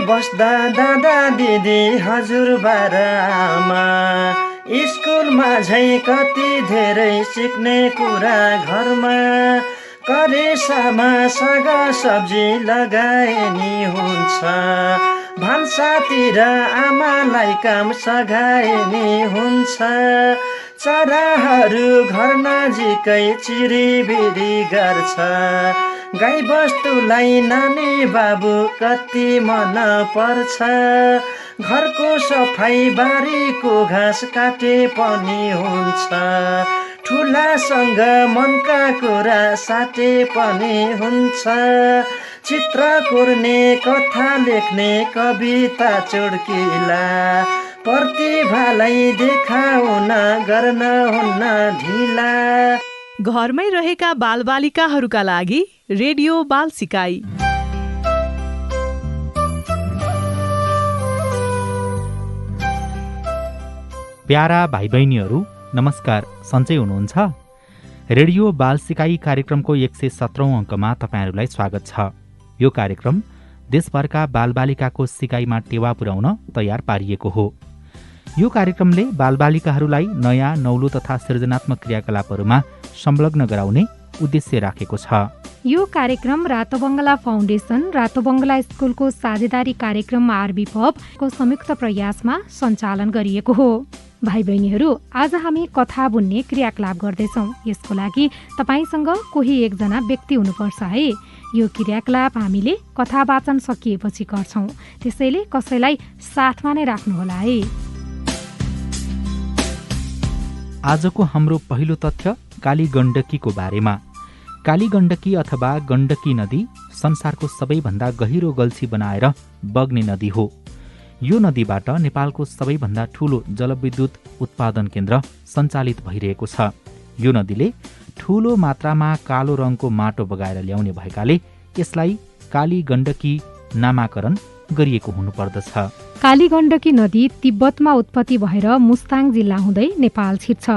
बस्दा दादा दिदी हजुरबा र आमा, स्कुलमा झै कति धेरै सिक्ने कुरा घरमा, करेसामा साग सब्जी लगाए नि हुन्छ, भान्सातिर आमालाई काम सघाए नि हुन्छ, चराहरू घर नजिकै चिरिबिरी गर्छ, गाई बस्तुलाई नानी बाबु कति मन पर्छ, घरको सफाई बारीको घाँस काटे पनि हुन्छ, ठुलासँग मनका कुरा साटे पनि हुन्छ, चित्र कोर्ने कथा लेख्ने कविता चुड्किला, प्रतिभालाई देखाउन गर्न हुन्न ढिला। घरमै रहेका बालबालिकाहरूका लागि रेडियो बाल सिकाइ। प्यारा भाइ बहिनीहरू नमस्कार, सन्चै हुनुहुन्छ? रेडियो बाल सिकाइ कार्यक्रमको 117औं अङ्कमा तपाईँहरूलाई स्वागत छ। यो कार्यक्रम देशभरका बालबालिकाको सिकाइमा टेवा पुर्याउन तयार पारिएको हो। यो कार्यक्रमले बालबालिकाहरूलाई नयाँ नौलो तथा सृजनात्मक क्रियाकलापहरूमा संलग्न गराउने उद्देश्य राखेको छ। यो कार्यक्रम रातो बङ्गला फाउन्डेसन, रातो बङ्गला स्कुलको साझेदारी कार्यक्रम आरबीपबको संयुक्त प्रयासमा सञ्चालन गरिएको हो। भाइ बहिनीहरू, आज हामी कथा बुन्ने क्रियाकलाप गर्दैछौँ। यसको लागि तपाईसँग कोही एकजना व्यक्ति हुनुपर्छ है। यो क्रियाकलाप हामीले कथा वाचन सकिएपछि गर्छौँ, त्यसैले कसैलाई साथमा नै राख्नुहोला है। आजको हाम्रो पहिलो तथ्य काली गण्डकीको बारेमा। काली गण्डकी अथवा गण्डकी नदी संसारको सबैभन्दा गहिरो गल्छी बनाएर बग्ने नदी हो। यो नदीबाट नेपालको सबैभन्दा ठूलो जलविद्युत उत्पादन केन्द्र सञ्चालित भइरहेको छ। यो नदीले ठूलो मात्रामा कालो रङको माटो बगाएर ल्याउने भएकाले यसलाई काली गण्डकी नामाकरण गरिएको हुनुपर्दछ। काली गण्डकी नदी तिब्बतमा उत्पत्ति भएर मुस्ताङ जिल्ला हुँदै नेपाल छिर्छ।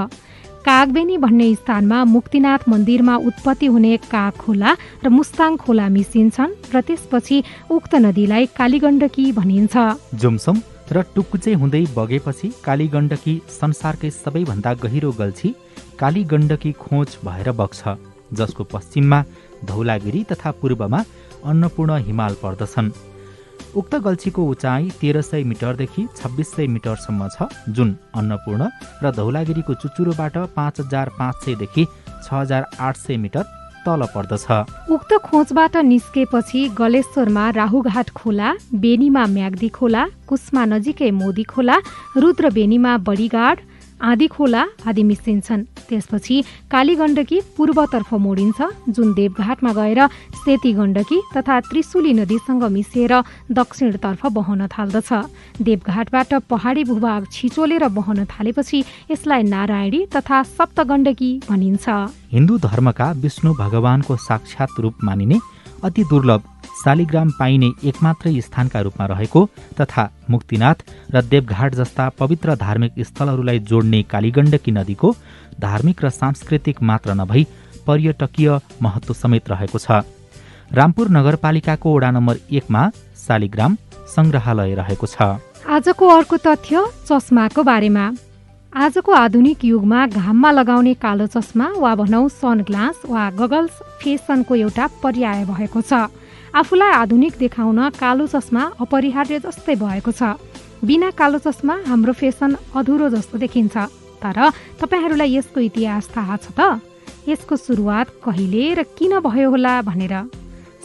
कागबेनी भन्ने स्थानमा मुक्तिनाथ मन्दिरमा उत्पत्ति हुने काग खोला र मुस्ताङ खोला मिसिन्छन् र त्यसपछि उक्त नदीलाई कालीगण्डकी भनिन्छ। जुमसुम र टुकुचे हुँदै बगेपछि कालीगण्डकी संसारकै सबैभन्दा गहिरो गल्छी कालीगण्डकी खोज भएर बग्छ, जसको पश्चिममा धौलागिरी तथा पूर्वमा अन्नपूर्ण हिमाल पर्दछन्। उक्त गल्छीको उचाइ 1300 मिटरदेखि 2600 मिटरसम्म छ, जुन अन्नपूर्ण र धौलागिरीको चुचुरोबाट 5500 देखि 6800 मिटर तल पर्दछ। उक्त खोजबाट निस्केपछि गलेश्वरमा राहुघाट खोला, बेनीमा म्याग्दी खोला, कुस्मा नजिकै मोदी खोला, रुद्रबेनीमा बडीगाड, आँधी खोला आदि मिसिन्छन्। त्यसपछि कालीगण्डकी पूर्वतर्फ मोडिन्छ, जुन देवघाटमा गएर सेती गण्डकी तथा त्रिशुली नदीसँग मिसिएर दक्षिणतर्फ बहन थाल्दछ। देवघाटबाट पहाडी भूभाग छिचोलेर बहन थालेपछि यसलाई नारायणी तथा सप्तगण्डकी भनिन्छ। हिन्दू धर्मका विष्णु भगवानको साक्षात रूप मानिने अति दुर्लभ शालिग्राम पाइने एकमात्रै स्थानका रूपमा रहेको तथा मुक्तिनाथ र देवघाट जस्ता पवित्र धार्मिक स्थलहरूलाई जोड्ने कालीगण्डकी नदीको धार्मिक र सांस्कृतिक मात्र नभई पर्यटकीय महत्त्व समेत रहेको छ। रामपुर नगरपालिकाको वडा नम्बर 1 मा शालिग्राम संग्रहालय रहेको छ। आजको अर्को तथ्य चस्माको बारेमा। आजको आधुनिक युगमा घाममा लगाउने कालो चस्मा वा भनौँ सनग्लास वा गगल्स फेसनको एउटा पर्याय भएको छ। आफूलाई आधुनिक देखाउन कालो चस्मा अपरिहार्य जस्तै भएको छ। बिना कालो चस्मा हाम्रो फेसन अधुरो जस्तो देखिन्छ। तर तपाईहरूलाई यसको इतिहास थाहा छ त? यसको सुरुवात कहिले र किन भयो होला भनेर?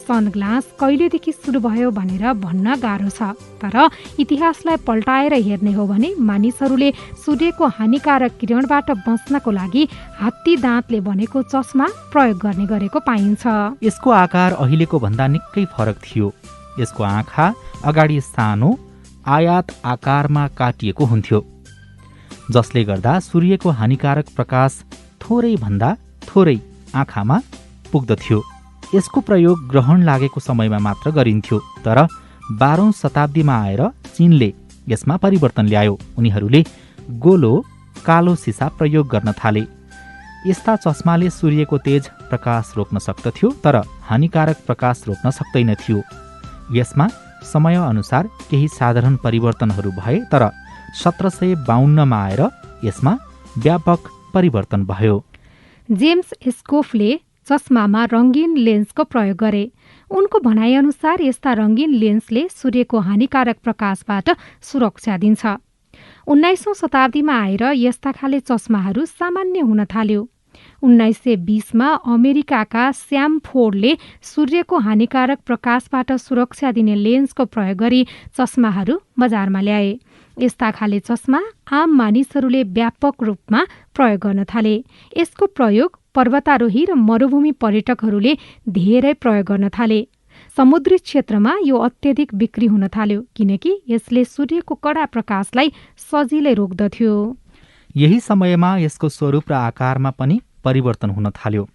सनग्लास कहिलेदेखि सुरु भयो भनेर भन्न गाह्रो छ, तर इतिहासलाई पल्टाएर हेर्ने हो भने मानिसहरूले सूर्यको हानिकारक किरणबाट बच्नको लागि हात्ती दाँतले बनेको चस्मा प्रयोग गर्ने गरेको पाइन्छ। यसको आकार अहिलेको भन्दा निकै फरक थियो। यसको आँखा अगाडि सानो आयात आकारमा काटिएको हुन्थ्यो, जसले गर्दा सूर्यको हानिकारक प्रकाश थोरै भन्दा थोरै आँखामा पुग्दथ्यो। यसको प्रयोग ग्रहण लागेको समयमा मात्र गरिन्थ्यो, तर 12औं शताब्दीमा आएर चीनले यसमा परिवर्तन ल्यायो। उनीहरूले गोलो कालो सिसा प्रयोग गर्न थाले। यस्ता चस्माले सूर्यको तेज प्रकाश रोक्न सक्दथ्यो, तर हानिकारक प्रकाश रोक्न सक्दैनथ्यो। यसमा समयअनुसार केही साधारण परिवर्तनहरू भए तर 1752मा आएर यसमा व्यापक परिवर्तन भयो। जेम्स स्कोफले चस्मामा रङ्गीन लेन्सको प्रयोग गरे। उनको भनाइअनुसार यस्ता रङ्गीन लेन्सले सूर्यको हानिकारक प्रकाशबाट सुरक्षा दिन्छ। 19औं शताब्दीमा आएर यस्ता खाले चस्माहरू सामान्य हुन थाल्यो। 1920मा अमेरिकाका स्याम फोर्डले सूर्यको हानिकारक प्रकाशबाट सुरक्षा दिने लेन्सको प्रयोग गरी चस्माहरू बजारमा ल्याए। यस्ता खाले चस्मा आम मानिसहरूले व्यापक रूपमा प्रयोग गर्न थाले। यसको प्रयोग पर्वतारोही र मरुभूमि पर्यटकहरूले धेरै प्रयोग गर्न थाले। समुद्री क्षेत्रमा यो अत्यधिक बिक्री हुन थाल्यो किनकि यसले सूर्यको कडा प्रकाशलाई सजिलै रोक्दथ्यो। यही समयमा यसको स्वरूप र आकारमा पनि परिवर्तन हुन थाल्यो।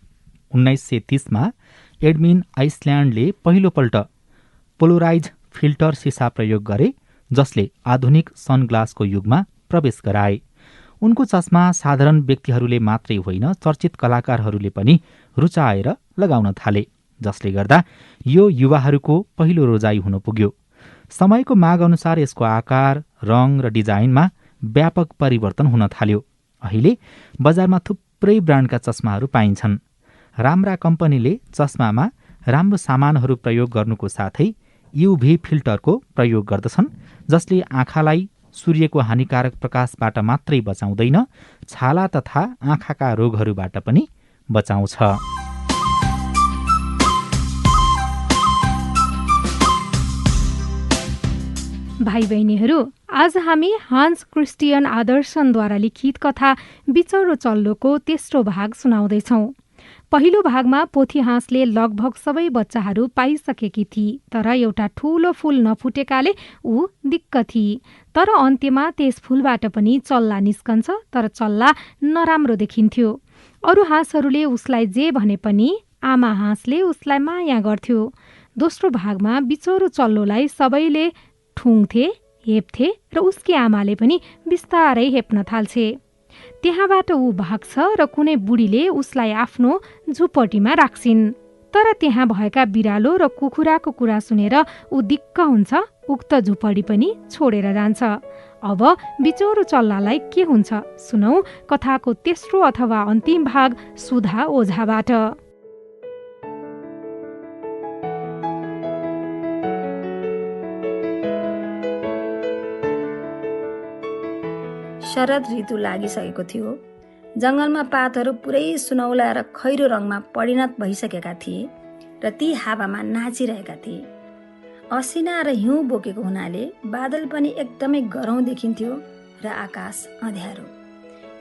1930मा एडमिन आइसल्यान्डले पहिलोपल्ट पोलराइज फिल्टर सिसा प्रयोग गरे जसले आधुनिक सनग्लासको युगमा प्रवेश गराए। उनको चस्मा साधारण व्यक्तिहरूले मात्रै होइन चर्चित कलाकारहरूले पनि रुचाएर लगाउन थाले, जसले गर्दा यो युवाहरूको पहिलो रोजाइ हुन पुग्यो। समयको माग अनुसार यसको आकार, रङ र डिजाइनमा व्यापक परिवर्तन हुन थाल्यो। अहिले बजारमा थुप्रै ब्रान्डका चस्माहरू पाइन्छन्। राम्रा कम्पनीले चस्मामा राम्रो सामानहरू प्रयोग गर्नुको साथै युभी फिल्टरको प्रयोग गर्दछन् जसले आँखालाई सूर्यको हानिकारक प्रकाशबाट मात्रै बचाउँदैन, छाला तथा आँखाका रोगहरूबाट पनि बचाउँछ। भाइ बहिनीहरू, आज हामी हान्स क्रिस्टियन आदर्शनद्वारा लिखित कथा बिचौरो चल्लोको तेस्रो भाग सुनाउँदैछौँ। पहिलो भागमा पोथी हाँसले लगभग सबै बच्चाहरू पाइसकेकी थिए, तर एउटा ठूलो फूल नफुटेकाले ऊ दिक्क थिए। तर अन्त्यमा त्यस फूलबाट पनि चल्ला निस्कन्छ, तर चल्ला नराम्रो देखिन्थ्यो। अरू हाँसहरूले उसलाई जे भने पनि आमा हाँसले उसलाई माया गर्थ्यो। दोस्रो भागमा बिचौरो चल्लोलाई सबैले ठुङ्थे, हेप्थे र उसकी आमाले पनि बिस्तारै हेप्न थाल्छे। त्यहाँबाट ऊ भाग्छ र कुनै बुढीले उसलाई आफ्नो झुपडीमा राख्छिन्। तर त्यहाँ भएका बिरालो र कुखुराको कुरा सुनेर ऊ दिक्क हुन्छ, उक्त झुपडी पनि छोडेर जान्छ। अब बिचौरो चल्लालाई के हुन्छ सुनौ कथाको तेस्रो अथवा अन्तिम भाग सुधा ओझाबाट। शरद ऋतु लागिसकेको थियो। जङ्गलमा पातहरू पुरै सुनौला र खैरो रङमा परिणत भइसकेका थिए र ती हावामा नाचिरहेका थिए। असिना र हिउँ बोकेको हुनाले बादल पनि एकदमै गरौँ देखिन्थ्यो र आकाश अँध्यारो।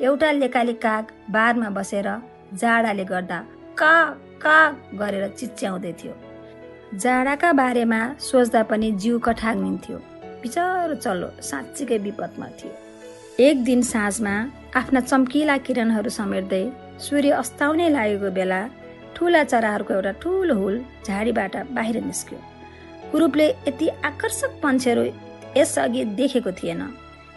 एउटा लेकाले काग बारमा बसेर जाडाले गर्दा का का गरेर चिच्याउँदै थियो। जाडाका बारेमा सोच्दा पनि जिउ कठाग्निन्थ्यो। बिचरो चल्लो साँच्चीकै विपदमा थियो। एक दिन साँझमा आफ्ना चम्किला किरणहरू समेट्दै सूर्य अस्ताउनै लागेको बेला ठुला चराहरूको एउटा ठुलो हुल झाडीबाट बाहिर निस्क्यो। कुरूपले यति आकर्षक पन्छेहरू यसअघि देखेको थिएन।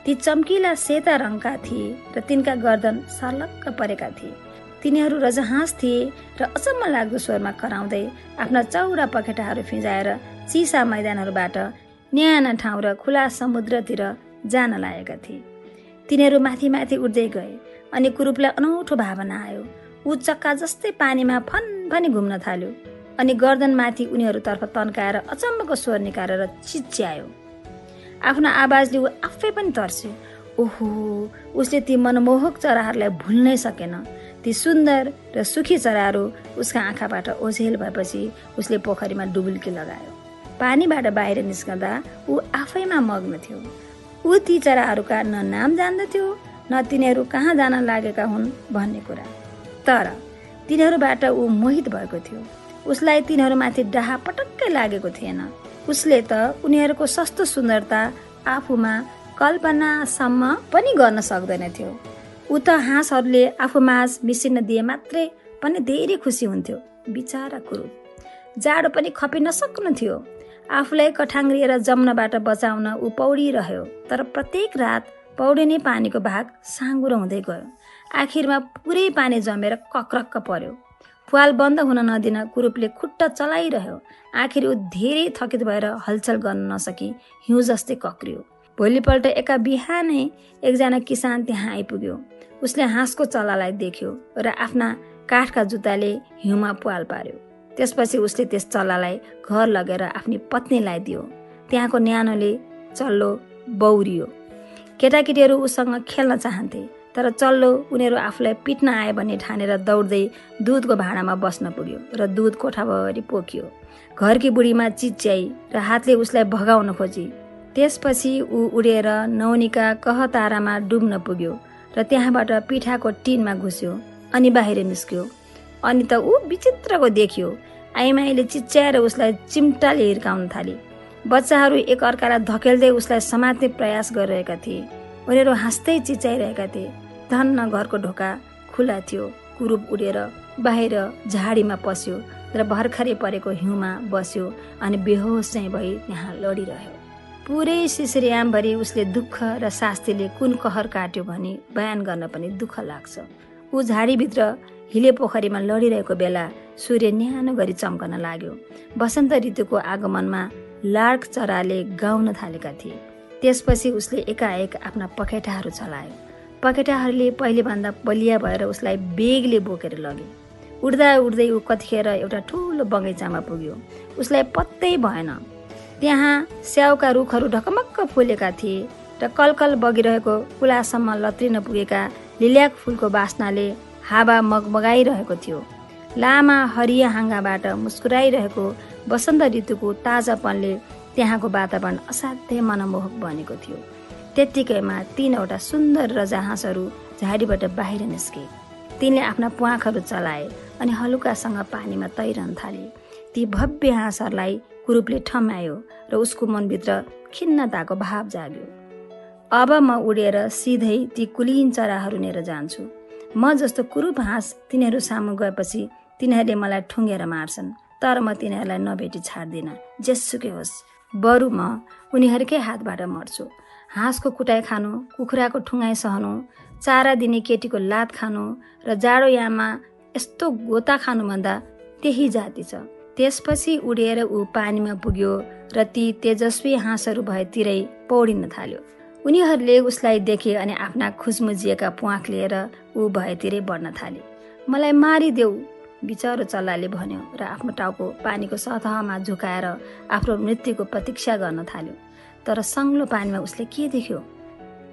ती चम्किला सेता रङका थिए र तिनका गर्दन सर्लक्क परेका थिए। तिनीहरू रजहाँस थिए र अचम्म लाग्दो स्वरमा कराउँदै आफ्ना चौडा पखेटाहरू फिजाएर चिसा मैदानहरूबाट न्याना ठाउँ र खुला समुद्रतिर जान लागेका थिए। तिनीहरू माथि माथि उड्दै गए अनि कुरूपलाई अनौठो भावना आयो। ऊ चक्का जस्तै पानीमा फनफनी घुम्न थाल्यो अनि गर्दनमाथि उनीहरूतर्फ तन्काएर अचम्मको स्वर निकालेर चिच्यायो। आफ्नो आवाजले ऊ आफै पनि तर्स्यो। ओहो, उसले ती मनमोहक चराहरूलाई भुल्नै सकेन। ती सुन्दर र सुखी चराहरू उसका आँखाबाट ओझेल भएपछि उसले पोखरीमा डुबुल्की लगायो। पानीबाट बाहिर निस्कँदा ऊ आफैमा मग्न थियो। ऊ ती चराहरूका न नाम जान्दथ्यो न तिनीहरू कहाँ जान लागेका हुन् भन्ने कुरा। तर तिनीहरूबाट ऊ मोहित भएको थियो। उसलाई तिनीहरूमाथि डाहा पटक्कै लागेको थिएन। उसले त उनीहरूको सस्तो सुन्दरता आफूमा कल्पनासम्म पनि गर्न सक्दैन थियो। ऊ त हाँसहरूले आफूमाझ मिसिन दिए मात्रै पनि धेरै खुसी हुन्थ्यो। बिचारा कुरूप जाडो पनि खपि नसक्नु थियो। आफूलाई कठाङ्ग्रिएर जम्नबाट बचाउन ऊ पौडिरह्यो। तर प्रत्येक रात पौडिने पानीको भाग साँगुरो हुँदै गयो। आखिरमा पुरै पानी जमेर कक्रक्क पर्यो। पुवाल बन्द हुन नदिन कुरूपले खुट्टा चलाइरह्यो। आखिर ऊ धेरै थकित भएर हलचल गर्न नसकी हिउँ जस्तै कक्रियो। भोलिपल्ट एका बिहानै एकजना किसान त्यहाँ आइपुग्यो। उसले हाँसको चल्लालाई देख्यो र आफ्ना काठका जुत्ताले हिउँमा पुवाल पार्यो। त्यसपछि उसले त्यस चल्लालाई घर लगेर आफ्नी पत्नीलाई दियो। त्यहाँको न्यानोले चल्लो बौरियो। केटाकेटीहरू उसँग खेल्न चाहन्थे, तर चल्लो उनीहरू आफूलाई पिट्न आए भन्ने ठानेर दौड्दै दुधको भाँडामा बस्न पुग्यो र दुध कोठाभरि पोखियो। घरकी बुढीमा चिच्याई र हातले उसलाई भगाउन खोजी। त्यसपछि ऊ उडेर नौनीका कहतारामा डुब्न पुग्यो र त्यहाँबाट पिठाको टिनमा घुस्यो अनि बाहिर निस्क्यो। अनि त ऊ विचित्रको देखियो। आइमाईले चिच्याएर उसलाई चिम्टाले हिर्काउन थाले। बच्चाहरू एक अर्कालाई धकेल्दै उसलाई समात्ने प्रयास गरिरहेका थिए। उनीहरू हाँस्दै चिच्याइरहेका थिए। धन्न घरको ढोका खुला थियो। कुरूप उडेर बाहिर झाडीमा पस्यो र भर्खरै परेको हिउँमा बस्यो अनि बेहोस चाहिँ भई त्यहाँ लडिरह्यो। पुरै सिसिरियामभरि उसले दुःख र शास्तिले कुन कहर काट्यो भनी बयान गर्न पनि दुःख लाग्छ। ऊ झाडीभित्र हिले पोखरीमा लडिरहेको बेला सूर्य न्यानो गरी चम्कन लाग्यो। वसन्त ऋतुको आगमनमा लार्क चराले गाउन थालेका थिए। त्यसपछि उसले एकाएक आफ्ना पखेटाहरू चलायो। पखेटाहरूले पहिलेभन्दा बलिया भएर उसलाई बेगले बोकेर लगे। उड्दा उड्दै ऊ कतिखेर एउटा ठुलो बगैँचामा पुग्यो। उसलाई पत्तै भएन। त्यहाँ स्याउका रुखहरू ढकमक्क फुलेका थिए र कलकल बगिरहेको कुलासम्म लत्रिन पुगेका लिल्याक फुलको बास्नाले हावा मगमगाइरहेको थियो। लामा हरिया हाँगाबाट मुस्कुराइरहेको वसन्त ऋतुको ताजापनले त्यहाँको वातावरण असाध्यै मनमोहक बनेको थियो। त्यत्तिकैमा 3वटा सुन्दर रजाहाँसहरू झाडीबाट बाहिर निस्के। तिनले आफ्ना प्वाखहरू चलाए अनि हलुकासँग पानीमा तैरन थाले। ती भव्य हाँसहरूलाई कुरूपले ठम्यायो र उसको मनभित्र खिन्नताको भाव जाग्यो। अब म उडेर सिधै ती कुलीन चराहरू लिएर जान्छु। म जस्तो कुरूप हाँस तिनीहरू सामु गएपछि तिनीहरूले मलाई ठुङ्गेर मार्छन्, तर म तिनीहरूलाई नभेटी छाड्दिन। जेसुकै होस्, बरु म उनीहरूकै हातबाट मर्छु। हाँसको कुटाइ खानु, कुखुराको ठुङ्गाइ सहनु, चारा दिने केटीको लात खानु र जाडो याममा यस्तो गोता खानुभन्दा त्यही जाति छ। त्यसपछि उडेर ऊ पानीमा पुग्यो र ती तेजस्वी हाँसहरू भएतिरै पौडिन थाल्यो। उनीहरूले उसलाई देखे अनि आफ्ना खुसमुजिएका प्वाख लिएर ऊ भएतिरै बढ्न थाले। मलाई मारिदेऊ, बिचरो चल्लाले भन्यो र आफ्नो टाउको पानीको सतहमा झुकाएर आफ्नो मृत्युको प्रतीक्षा गर्न थाल्यो। तर सङ्लो पानीमा उसले के देख्यो?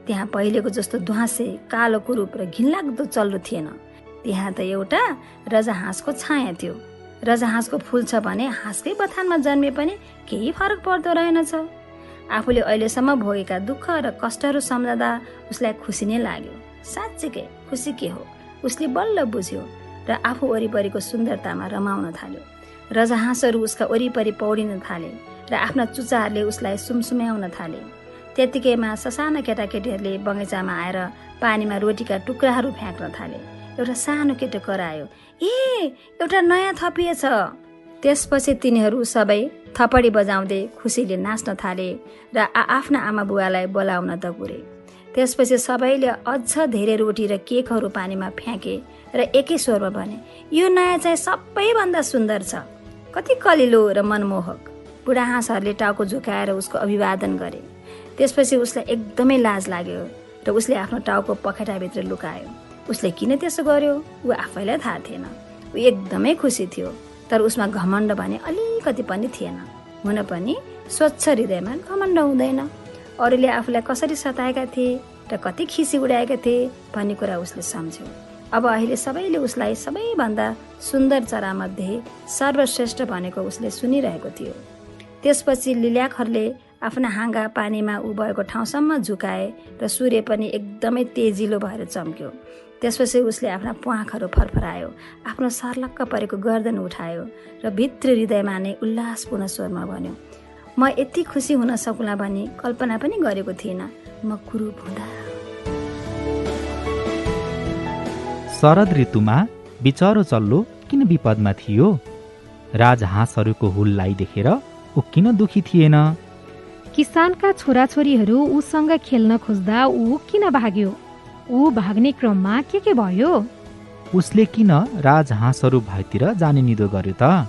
त्यहाँ पहिलेको जस्तो ध्वासे कालो कुरूप र घिनलाग्दो चल्लो थिएन। त्यहाँ त एउटा रजाहाँसको छाया थियो। रजाहाँसको फुल छ भने हाँसकै बथानमा जन्मे पनि केही फरक पर्दो रहेनछ। आफूले अहिलेसम्म भोगेका दुःख र कष्टहरू सम्झँदा उसलाई खुसी नै लाग्यो। साँच्चीकै खुसी के हो उसले बल्ल बुझ्यो र आफू वरिपरिको सुन्दरतामा रमाउन थाल्यो। रजाहाँसहरू उसका वरिपरि पौडिन थाले र आफ्ना चुच्चाहरूले उसलाई सुमसुम्याउन थाले। त्यत्तिकैमा ससाना केटाकेटीहरूले बगैँचामा आएर पानीमा रोटीका टुक्राहरू फ्याँक्न थाले। एउटा सानो केटो करायो, ए एउटा नयाँ थपिएछ। त्यसपछि तिनीहरू सबै थपडी बजाउँदै खुसीले नाच्न थाले र आफ्ना आमा बुवालाई बोलाउन दगुरे। त्यसपछि सबैले अझ धेरै रोटी र केकहरू पानीमा फ्याँके र एकै स्वरमा भने, यो नयाँ चाहिँ सबैभन्दा सुन्दर छ। कति कलिलो र मनमोहक। बुढा हाँसहरूले टाउको झुकाएर उसको अभिवादन गरे। त्यसपछि उसलाई एकदमै लाज लाग्यो र उसले आफ्नो टाउको पखेटाभित्र लुकायो। उसले किन त्यसो गर्यो ऊ आफैलाई थाहा थिएन। ऊ एकदमै खुसी थियो, तर उसमा घमण्ड भने अलिकति पनि थिएन। हुन पनि स्वच्छ हृदयमा घमण्ड हुँदैन। अरूले आफूलाई कसरी सताएका थिए र कति खिसी उडाएका थिए भन्ने कुरा उसले सम्झ्यो। अब अहिले सबैले उसलाई सबैभन्दा सुन्दर चरामध्ये सर्वश्रेष्ठ भनेको उसले सुनिरहेको थियो। त्यसपछि लिल्याकहरूले आफ्ना हाँगा पानीमा उभएको ठाउँसम्म झुकाए र सूर्य पनि एकदमै तेजिलो भएर चम्क्यो। त्यसपछि उसले आफ्ना प्वाखहरू फरफरायो, आफ्नो सर्लक्क परेको गर्दन उठायो र भित्र हृदयमा नै उल्लासपूर्ण स्वरमा भन्यो, म यति खुसी हुन सकुला भनी कल्पना पनि गरेको थिइनँ म कुरूप हुँदा। शरद ऋतुमा बिचरो चल्लो किन विपदमा थियो? राजहाँसहरूको हुललाई देखेर ऊ किन दुखी थिएन? किसानका छोराछोरीहरू उसँग खेल्न खोज्दा ऊ किन भाग्यो? ऊ भाग्ने क्रममा के भयो? उसले किन राजहाँसहरू भएतिर जाने निदो गर्यो त?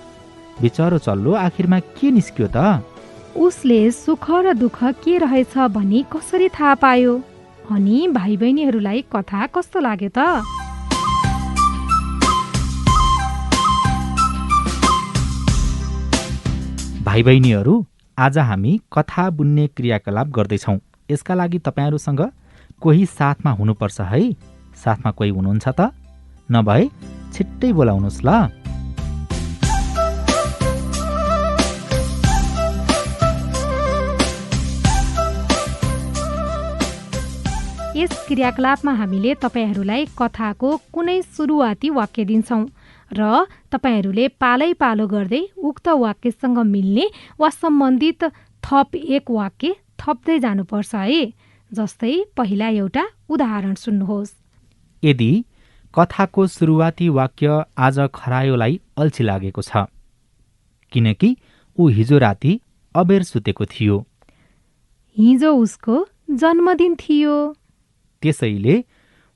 बिचरो चल्लो आखिरमा के निस्क्यो त? उसले सुख र दुःख के रहेछ भनी कसरी थाहा पायो? अनि भाइ बहिनीहरूलाई कथा कस्तो लाग्यो त? भाइ बहिनीहरू, आज हामी कथा बुन्ने क्रियाकलाप गर्दैछौँ। यसका लागि तपाईँहरूसँग कोही साथमा हुनुपर्छ है। साथमा कोही हुनुहुन्छ त? नभए छिट्टै बोलाउनुहोस् ल। यस क्रियाकलापमा हामीले तपाईँहरूलाई कथाको कुनै सुरुवाती वाक्य दिन्छौँ र तपाईँहरूले पालै पालो गर्दै उक्त वाक्यसँग मिल्ने वा सम्बन्धित थप एक वाक्य थप्दै जानुपर्छ है। जस्तै पहिला एउटा उदाहरण सुन्नुहोस्। यदि कथाको सुरुवाती वाक्य आज खरायोलाई अल्छी लागेको छ किनकि ऊ हिजो राति अबेर सुतेको थियो। हिजो उसको जन्मदिन थियो। त्यसैले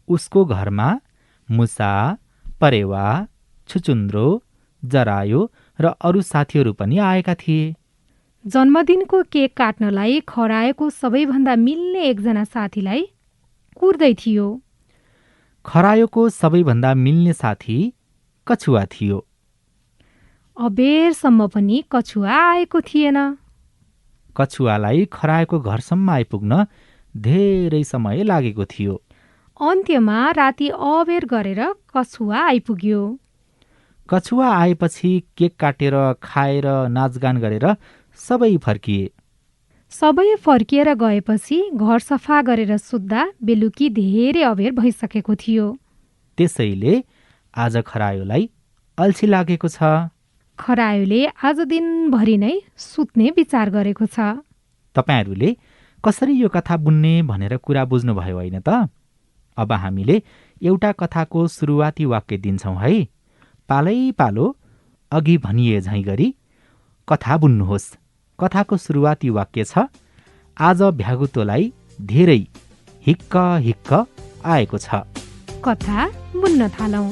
उसको घरमा मुसा, परेवा, छुचुन्द्रो, जरायो र अरू साथीहरू पनि आएका थिए। जन्मदिनको केक काट्नलाई खरायोको सबैभन्दा मिल्ने एकजना साथीलाई कुर्दै थियो। खरायोको सबैभन्दा मिल्ने साथी कछुवा थियो। अबेरसम्म पनि कछुवा आएको थिएन। कछुवालाई खरायोको घरसम्म आइपुग्न धेरै समय लागेको थियो। अन्त्यमा राति अबेर गरेर कछुवा आइपुग्यो। कछुवा आएपछि केक काटेर खाएर नाचगान गरेर सबै फर्किए। सबै फर्किएर गएपछि घर सफा गरेर सुत्दा बेलुकी धेरै अबेर भइसकेको थियो। त्यसैले आज खरायोलाई अल्छी लागेको छ। खरायोले आज दिनभरि नै सुत्ने विचार गरेको छ। तपाईँहरूले कसरी यो कथा बुन्ने भनेर कुरा बुझ्नुभयो होइन त? अब हामीले एउटा कथाको सुरुवाती वाक्य दिन्छौँ है। पालै पालो अघि भनिए झैँ गरी कथा बुन्नुहोस्। कथाको सुरुवाती वाक्य छ, आज भ्यागुतोलाई धेरै हिक्क हिक्क आएको छ। कथा बुन्न थालौं।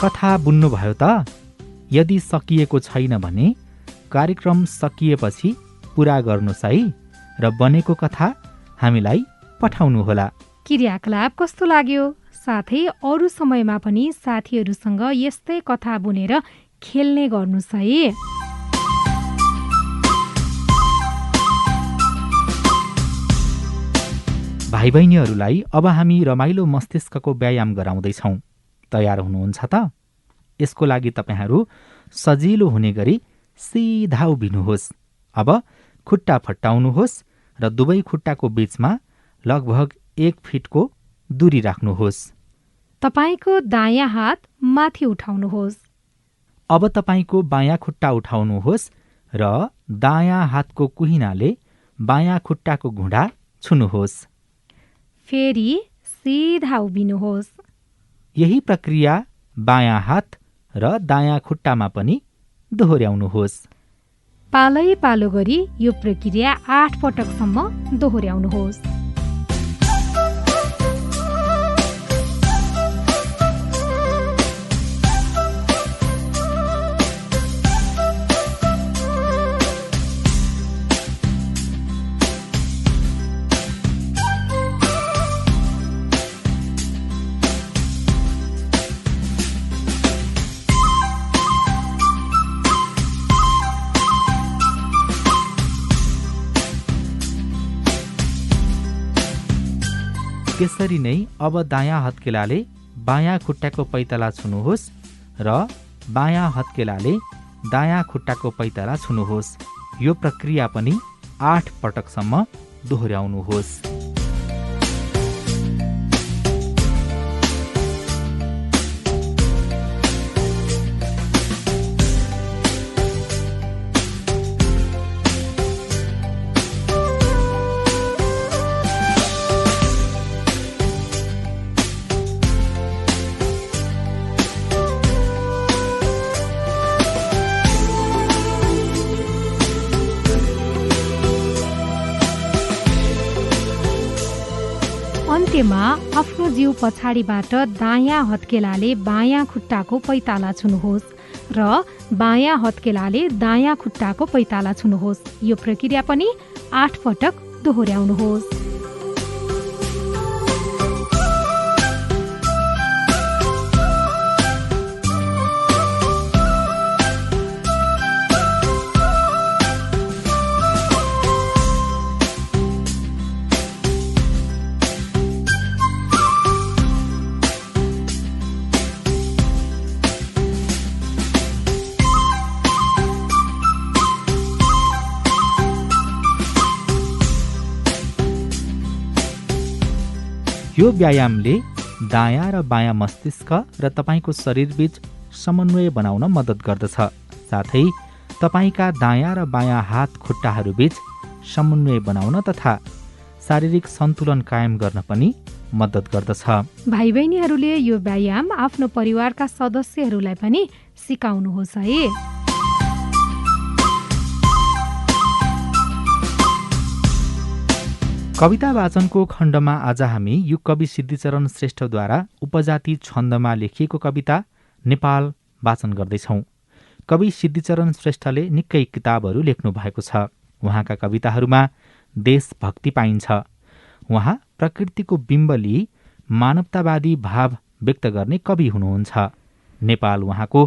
कथा बुन्नुभयो त? यदि सकिएको छैन भने कार्यक्रम सकिएपछि पुरा गर्नुहोस् है र बनेको कथा हामीलाई पठाउनुहोला। क्रियाकलाप कस्तो लाग्यो? साथै अरू समयमा पनि साथीहरूसँग यस्तै कथा बुनेर खेल्ने गर्नुहोस् है। भाइ बहिनीहरूलाई अब हामी रमाइलो मस्तिष्कको व्यायाम गराउँदैछौँ। तयार हुनुहुन्छ त? यसको लागि तपाईँहरू सजिलो हुने गरी सिधा उभिनुहोस्। अब खुट्टा फट्टाउनुहोस् र दुवै खुट्टाको बीचमा लगभग 1 फिटको दूरी राख्नुहोस्। तपाईको दायाँ हात माथि उठाउनुहोस्। अब तपाईँको बायाँ खुट्टा उठाउनुहोस् र दायाँ हातको कुहिनाले बायाँ खुट्टाको घुँडा छुनुहोस्। फेरि सिधा उभिनुहोस्। यही प्रक्रिया बायाँ हात र दायाँ खुट्टामा पनि दोहोर्याउनुहोस्। पालै पालो गरी यो प्रक्रिया 8 पटकसम्म दोहोर्याउनुहोस्। त्यसरी नै अब दायाँ हत्केलाले बायाँ खुट्टाको पैताला छुनुहोस् र बायाँ हत्केलाले दायाँ खुट्टाको पैताला छुनुहोस्। यो प्रक्रिया पनि 8 पटकसम्म दोहोर्याउनुहोस्। अन्त्यमा आफ्नो जिउ पछाडिबाट दायाँ हत्केलाले बायाँ खुट्टाको पैताला छुनुहोस् र बायाँ हत्केलाले दायाँ खुट्टाको पैताला छुनुहोस्। यो प्रक्रिया पनि 8 पटक दोहोर्याउनुहोस्। यो व्यायामले दायाँ र बायाँ मस्तिष्क र तपाईँको शरीरबीच समन्वय बनाउन मद्दत गर्दछ। साथै तपाईँका दायाँ र बायाँ हात खुट्टाहरूबीच समन्वय बनाउन तथा शारीरिक सन्तुलन कायम गर्न पनि मद्दत गर्दछ। भाइ बहिनीहरूले यो व्यायाम आफ्नो परिवारका सदस्यहरूलाई पनि सिकाउनुहोस् है। कविता वाचनको खण्डमा आज हामी युगकवि सिद्धिचरण श्रेष्ठद्वारा उपजाति छन्दमा लेखिएको कविता नेपाल वाचन गर्दैछौँ। कवि सिद्धिचरण श्रेष्ठले निकै किताबहरू लेख्नु भएको छ। उहाँका कविताहरूमा देशभक्ति पाइन्छ। उहाँ प्रकृतिको बिम्ब लिई मानवतावादी भाव व्यक्त गर्ने कवि हुनुहुन्छ। नेपाल उहाँको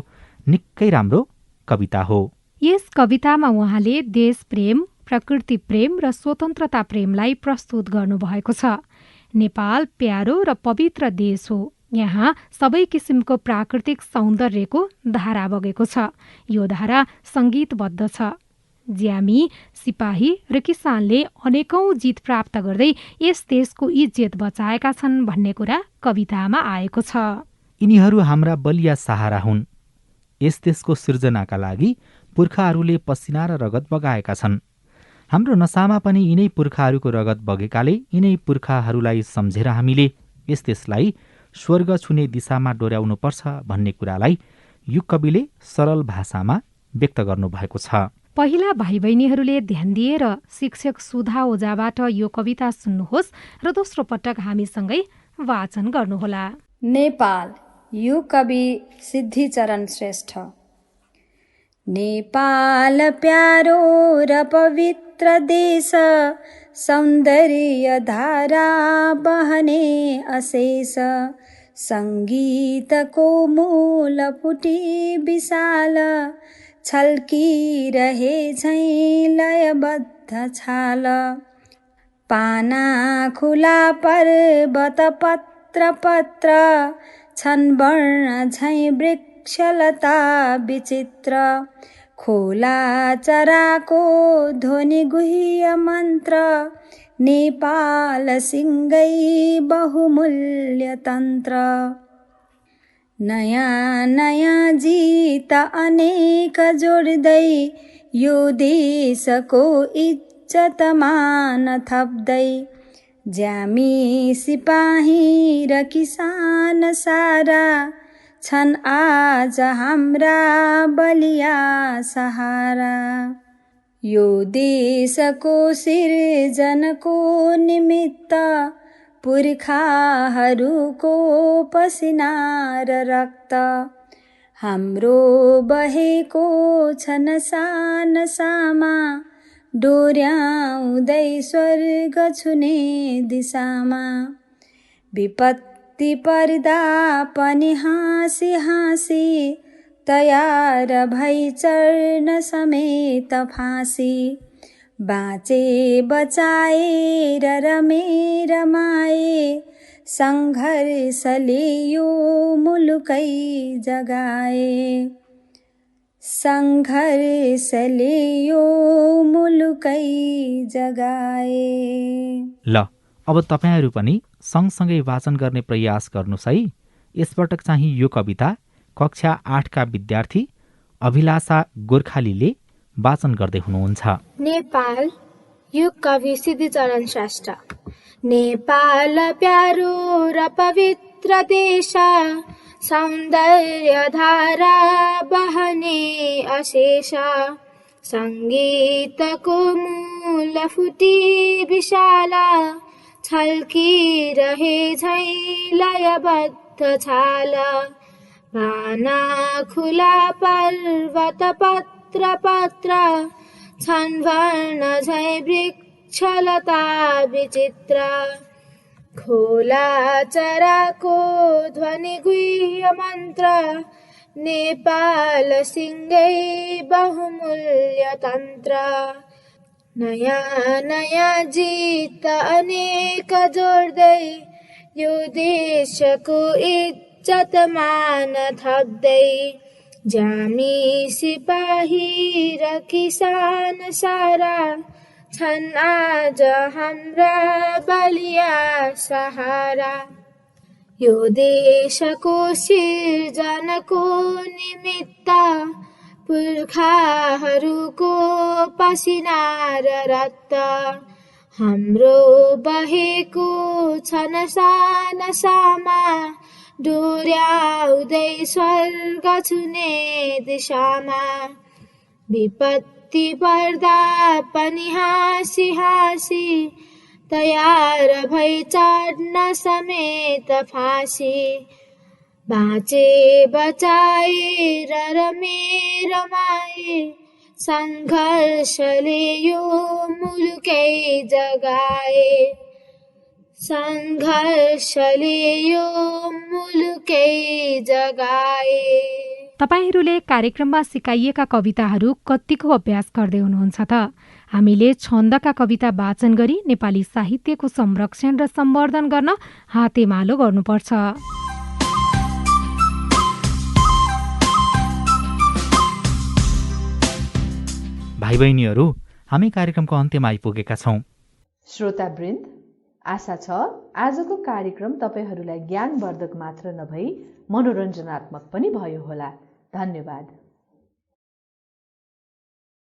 निकै राम्रो कविता हो। यस कवितामा उहाँले देश प्रेम, प्रकृति प्रेम र स्वतन्त्रता प्रेमलाई प्रस्तुत गर्नुभएको छ। नेपाल प्यारो र पवित्र देश हो। यहाँ सबै किसिमको प्राकृतिक सौन्दर्यको धारा बगेको छ। यो धारा सङ्गीतबद्ध छ। ज्यामी, सिपाही र किसानले अनेकौं जित प्राप्त गर्दै यस देशको इज्जत बचाएका छन् भन्ने कुरा कवितामा आएको छ। यिनीहरू हाम्रा बलिया सहारा हुन्। यस देशको सिर्जनाका लागि पुर्खाहरूले पसिना र रगत बगाएका छन्। हाम्रो नसामा पनि यिनै पुर्खाहरूको रगत बगेकाले यिनै पुर्खाहरूलाई सम्झेर हामीले यस देशलाई स्वर्ग छुने दिशामा डोर्याउनुपर्छ भन्ने कुरालाई युगकविले सरल भाषामा व्यक्त गर्नुभएको छ। पहिला भाइ बहिनीहरूले ध्यान दिएर शिक्षक सुधा ओझाबाट यो कविता सुन्नुहोस् र दोस्रो पटक हामीसँगै वाचन गर्नुहोला। नेपाल, युगकवि सिद्धिचरण श्रेष्ठ। नेपाल प्यारो र पवित्र देश, सौन्दर्य धारा बहने अशेष। सङ्गीतको मूल फुटी विशाल, छल्किरहे झैं लयबद्ध छाल। पाना खुला पर्वत पत्र पत्र, छन् वर्ण झैं वृक्षलता विचित्र। खोला चराको ध्वनि गुह्य मन्त्र, नेपाल सिंगै बहुमूल्य तन्त्र। नयाँ नयाँ जीत अनेक जोड्दै, यो देशको इज्जत मान थप्दै। ज्यामी, सिपाही र किसान सारा, छन् आज हाम्रा बलिया सहारा। यो देशको सिर्जनको निमित्त, पुर्खाहरूको पसिना र रक्त। हाम्रो बहेको छ नसा नसामा, डोर्याउँदै स्वर्ग छुने दिशामा। विपत्ति पर्दा पनि हाँसी हाँसी, तयार भई चढ्न समेत फाँसी। बाँचे बचाए र रमे रमाए, सङ्घर्षले यो मुलुकै जगाए सङ्घर्षले यो मुलुकै जगाए। ल अब तपाईँहरू पनि सँगसँगै वाचन गर्ने प्रयास गर्नुहोस् है। यसपटक चाहिँ यो कविता कक्षा 8 का विद्यार्थी अभिलाषा गोर्खालीले वाचन गर्दै हुनुहुन्छ। नेपाल, यो कवि सिद्धिचरण श्रेष्ठ। नेपाल प्यारो र पवित्र देश, सौन्दर्य धारा बहने अशेष, सङ्गीतको मूल फुटी विशाल, छल्किरहे झै लयबद्ध छाल, भाना खुला पर्वत पत्र पत्र, छन् वर्ण झै वृक्षलता विचित्र, खोला चराको ध्वनि गुह्य मन्त्र, नेपाल सिंगै बहुमूल्य तन्त्र, नयाँ नयाँ जीत अनेक जोड्दै, यो देशको इज्जत मान थप्दै, जामी सिपाही र किसान सारा, छन् आज हाम्रा बलिया सहारा। यो देशको सिर्जनको निमित्त, पुर्खाहरूको पसिना र रक्त, हाम्रो बहेको छ नसा नसामा, डोर्याउँदै स्वर्ग छुने दिशामा, विपत्ति पर्दा पनि हाँसी हाँसी, तयार भई चढ्न समेत फाँसी, बाँचे बचाएर रमे रमाए, सङ्घर्षले यो मुलुकै जगाए सङ्घर्षले यो मुलुकै जगाए। तपाईहरूले कार्यक्रममा सिकाइएका कविताहरू कतिको अभ्यास गर्दै हुनुहुन्छ त? हामीले छन्दका कविता वाचन गरी नेपाली साहित्यको संरक्षण र सम्वर्धन गर्न हातेमालो गर्नुपर्छ। भाइ बहिनीहरू, हामी कार्यक्रमको अन्त्यमा आइपुगेका छौँ। श्रोतावृन्द, आशा छ आजको कार्यक्रम तपाईहरूलाई ज्ञानवर्धक मात्र नभई मनोरञ्जनात्मक पनि भयो होला। धन्यवाद।